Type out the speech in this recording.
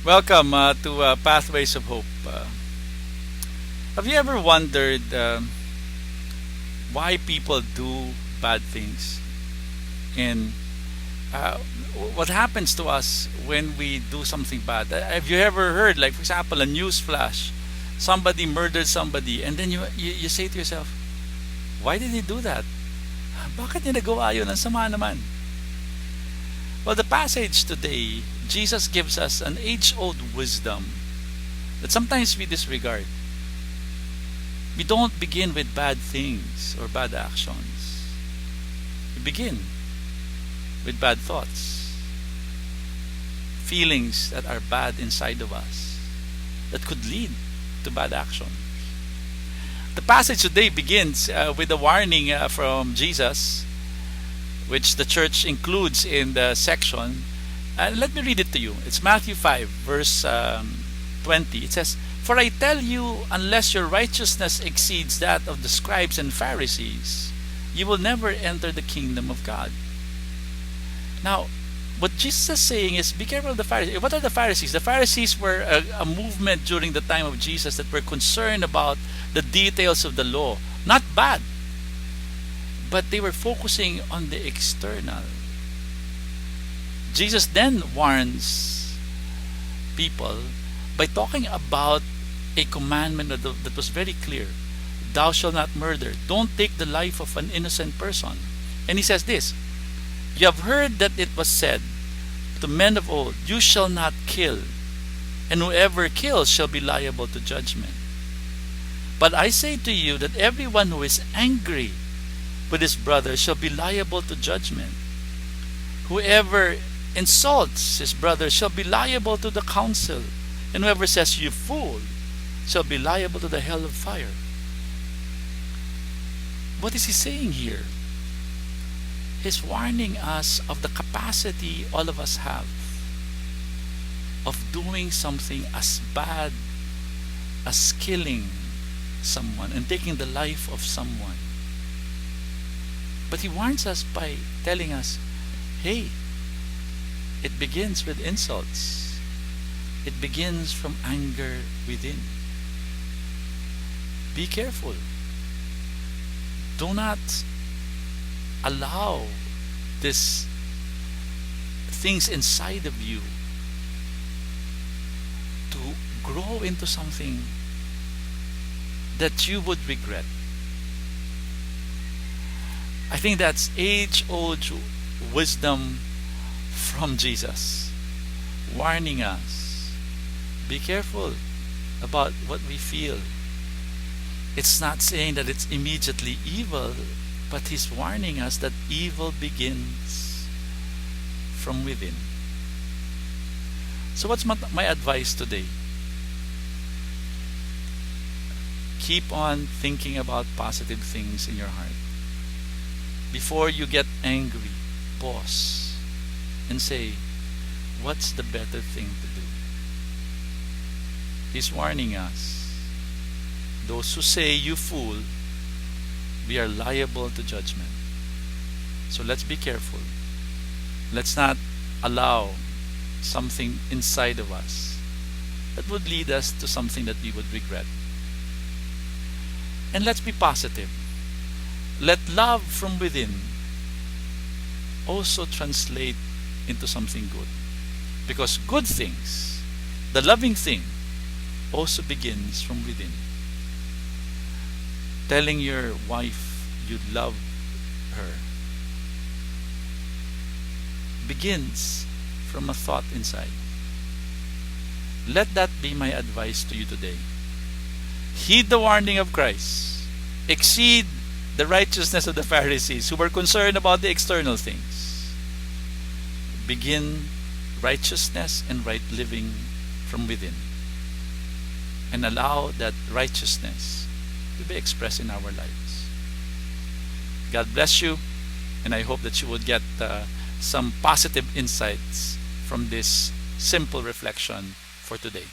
Welcome to Pathways of Hope. Have you ever wondered why people do bad things and uh, what happens to us when we do something bad? Have you ever heard, like for example, a news flash, somebody murdered somebody, and then you say to yourself, why did he do that? Bakit niya nagawa yun? Ang sama naman. Well, the passage today, Jesus gives us an age-old wisdom that sometimes we disregard. We don't begin with bad things or bad actions. We begin with bad thoughts, feelings that are bad inside of us that could lead to bad action. The passage today begins with a warning from Jesus, which the church includes in the section. Let me read it to you. It's Matthew 5, verse 20. It says, "For I tell you, unless your righteousness exceeds that of the scribes and Pharisees, you will never enter the kingdom of God." Now, what Jesus is saying is, be careful of the Pharisees. What are the Pharisees? The Pharisees were a movement during the time of Jesus that were concerned about the details of the law. Not bad, but they were focusing on the external. Jesus then warns people by talking about a commandment that was very clear. Thou shalt not murder. Don't take the life of an innocent person. And he says this, "You have heard that it was said to men of old, you shall not kill, and whoever kills shall be liable to judgment. But I say to you that everyone who is angry with his brother shall be liable to judgment. Whoever insults his brother shall be liable to the council, and whoever says, 'You fool,' shall be liable to the hell of fire." What is he saying here? He's warning us of the capacity all of us have of doing something as bad as killing someone and taking the life of someone. But he warns us by telling us, hey, it begins with insults. It begins from anger within. Be careful. Do not allow these things inside of you to grow into something that you would regret. I think that's age-old wisdom from Jesus, warning us, be careful about what we feel. It's not saying that it's immediately evil, but he's warning us that evil begins from within. So what's my advice today? Keep on thinking about positive things in your heart. Before you get angry, pause and say, what's the better thing to do? He's warning us. Those who say, "You fool," we are liable to judgment. So let's be careful. Let's not allow something inside of us that would lead us to something that we would regret. And let's be positive. Let love from within also translate into something good. Because good things, the loving thing, also begins from within. Telling your wife you love her begins from a thought inside. Let that be my advice to you today. Heed the warning of Christ. Exceed the righteousness of the Pharisees who were concerned about the external things. Begin righteousness and right living from within. And allow that righteousness to be expressed in our lives. God bless you, and I hope that you would get some positive insights from this simple reflection for today.